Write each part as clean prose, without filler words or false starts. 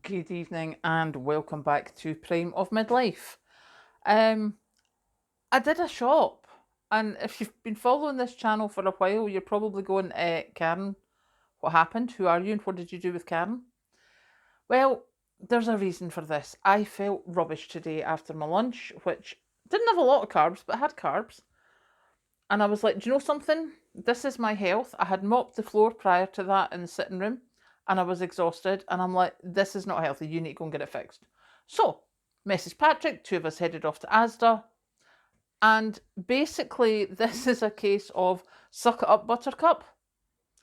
Good evening and welcome back to Prime of Midlife. Um, I did a shop, and if you've been following this channel for a while, you're probably going, Karen, what happened? Who are you and what did you do with Karen? Well, there's a reason for this. I felt rubbish today after my lunch, which didn't have a lot of carbs, but had carbs. And I was like, do you know something? This is my health. I had mopped the floor prior to that in the sitting room and I was exhausted. And I'm like, this is not healthy. You need to go and get it fixed. So, message Patrick, two of us headed off to Asda. And basically, this is a case of suck it up, buttercup.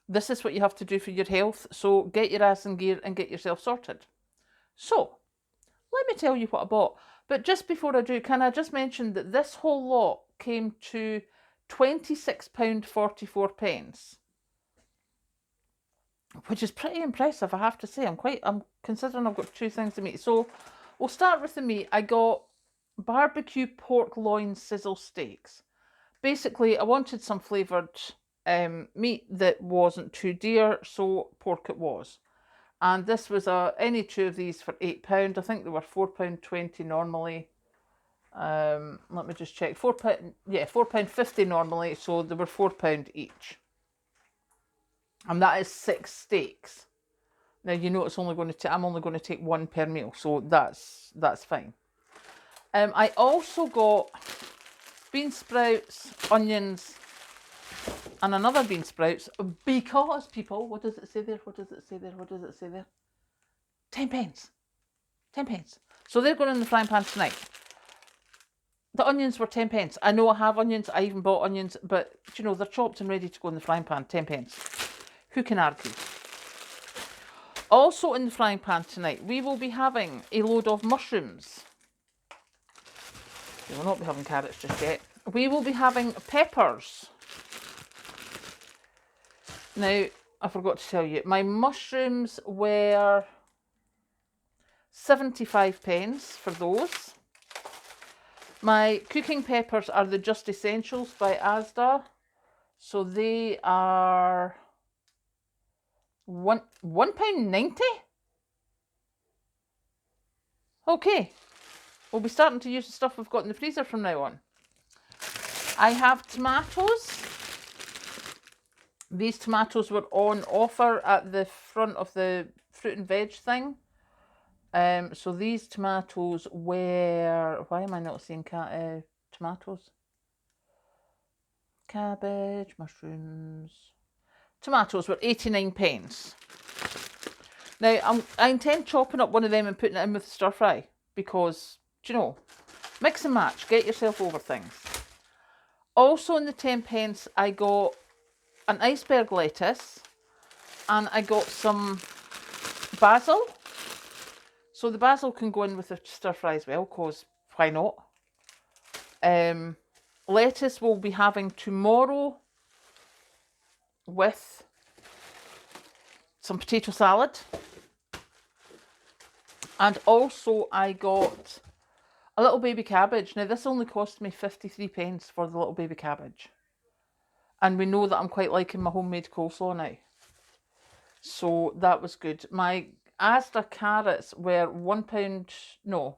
This is what you have to do for your health. So, get your ass in gear and get yourself sorted. So, let me tell you what I bought. But just before I do, can I just mention that this whole lot came to £26.44, which is pretty impressive, I have to say. I'm considering I've got two things of meat. So we'll start with the meat. I got barbecue pork loin sizzle steaks. Basically, I wanted some flavoured meat that wasn't too dear, so pork it was. And this was any two of these for £8. I think they were £4.20 normally. Let me just check. £4, yeah, £4.50 normally, so they were £4 each. And that is 6 steaks. Now you know it's only going to I'm only going to take one per meal, so that's fine. I also got bean sprouts, onions, and another bean sprouts because people, what does it say there? What does it say there? What does it say there? 10 pence. 10 pence. So they're going in the frying pan tonight. The onions were 10 pence. I know I have onions, I even bought onions, but you know, they're chopped and ready to go in the frying pan, 10 pence. Who can argue? Also in the frying pan tonight, we will be having a load of mushrooms. We will not be having carrots just yet. We will be having peppers. Now, I forgot to tell you, my mushrooms were 75 pence for those. My cooking peppers are the Just Essentials by Asda. So they are £1.90. Okay, we'll be starting to use the stuff we've got in the freezer from now on. I have tomatoes. These tomatoes were on offer at the front of the fruit and veg thing. So these tomatoes were, why am I not seeing tomatoes? Cabbage, mushrooms. Tomatoes were 89 pence. Now, I intend chopping up one of them and putting it in with the stir fry because, do you know, mix and match, get yourself over things. Also in the 10 pence, I got an iceberg lettuce and I got some basil. So the basil can go in with the stir fry as well, because why not? Lettuce we'll be having tomorrow with some potato salad. And also I got a little baby cabbage. Now this only cost me 53 pence for the little baby cabbage. And we know that I'm quite liking my homemade coleslaw now. So that was good. My Asda carrots were £1, no,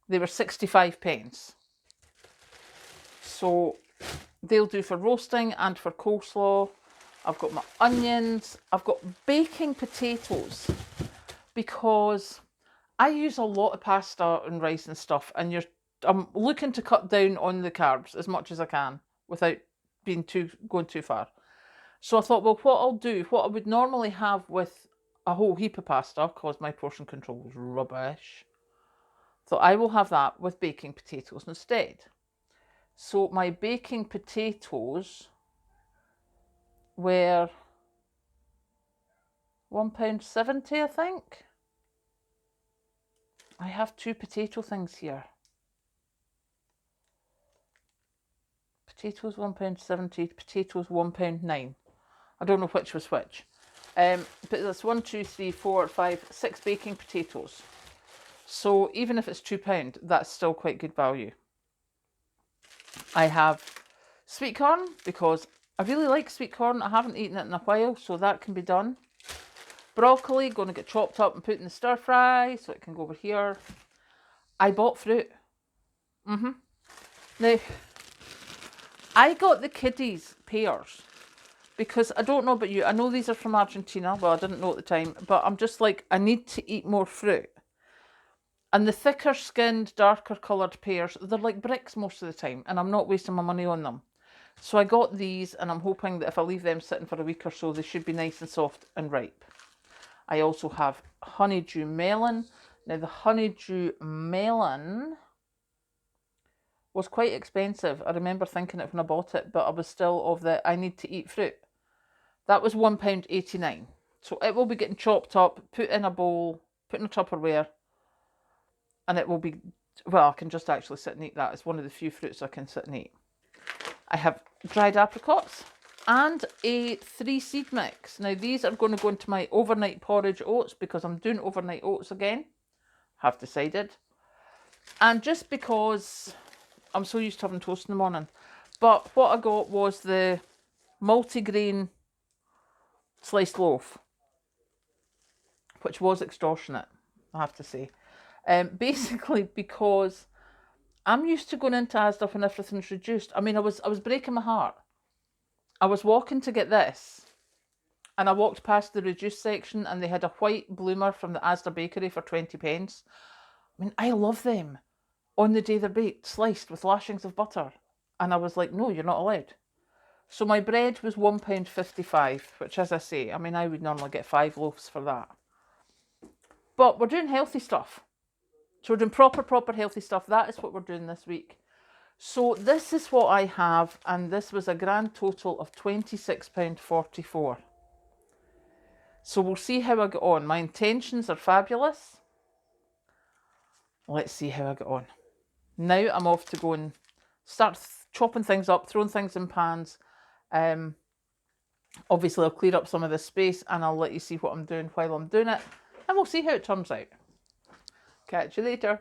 they were 65 pence. So they'll do for roasting and for coleslaw. I've got my onions. I've got baking potatoes because I use a lot of pasta and rice and stuff, and I'm looking to cut down on the carbs as much as I can without going too far. So I thought, well, what I would normally have with a whole heap of pasta, because my portion control is rubbish, so I will have that with baking potatoes instead. So my baking potatoes were £1.70, I think. I have two potato things here. Potatoes £1.70, potatoes £1.09. I don't know which was which. But that's 1, 2, 3, 4, 5, 6 baking potatoes. So even if it's £2, that's still quite good value. I have sweet corn because I really like sweet corn. I haven't eaten it in a while, so that can be done. Broccoli, going to get chopped up and put in the stir fry so it can go over here. I bought fruit. Now, I got the kiddies pears because I don't know about you. I know these are from Argentina. Well, I didn't know at the time, but I'm just like, I need to eat more fruit. And the thicker skinned, darker coloured pears, they're like bricks most of the time, and I'm not wasting my money on them. So I got these, and I'm hoping that if I leave them sitting for a week or so, they should be nice and soft and ripe. I also have honeydew melon. Now, the honeydew melon was quite expensive. I remember thinking it when I bought it, but I was still of the I need to eat fruit. That was £1.89. So it will be getting chopped up, put in a bowl, put in a Tupperware, and it will be, well, I can just actually sit and eat that. It's one of the few fruits I can sit and eat. I have dried apricots and a 3-seed mix. Now, these are going to go into my overnight porridge oats because I'm doing overnight oats again. Have decided. And just because I'm so used to having toast in the morning. But what I got was the multigrain sliced loaf, which was extortionate, I have to say. Basically because I'm used to going into Asda when everything's reduced. I mean, I was breaking my heart. I was walking to get this, and I walked past the reduced section, and they had a white bloomer from the Asda bakery for 20 pence. I mean, I love them. On the day they're baked, sliced with lashings of butter. And I was like, no, you're not allowed. So my bread was £1.55, which, as I say, I mean, I would normally get 5 loaves for that. But we're doing healthy stuff. So we're doing proper healthy stuff. That is what we're doing this week. So this is what I have, and this was a grand total of £26.44. So we'll see how I get on. My intentions are fabulous. Let's see how I get on. Now I'm off to go and start chopping things up, throwing things in pans. Obviously, I'll clear up some of this space, and I'll let you see what I'm doing while I'm doing it, and we'll see how it turns out. Catch you later.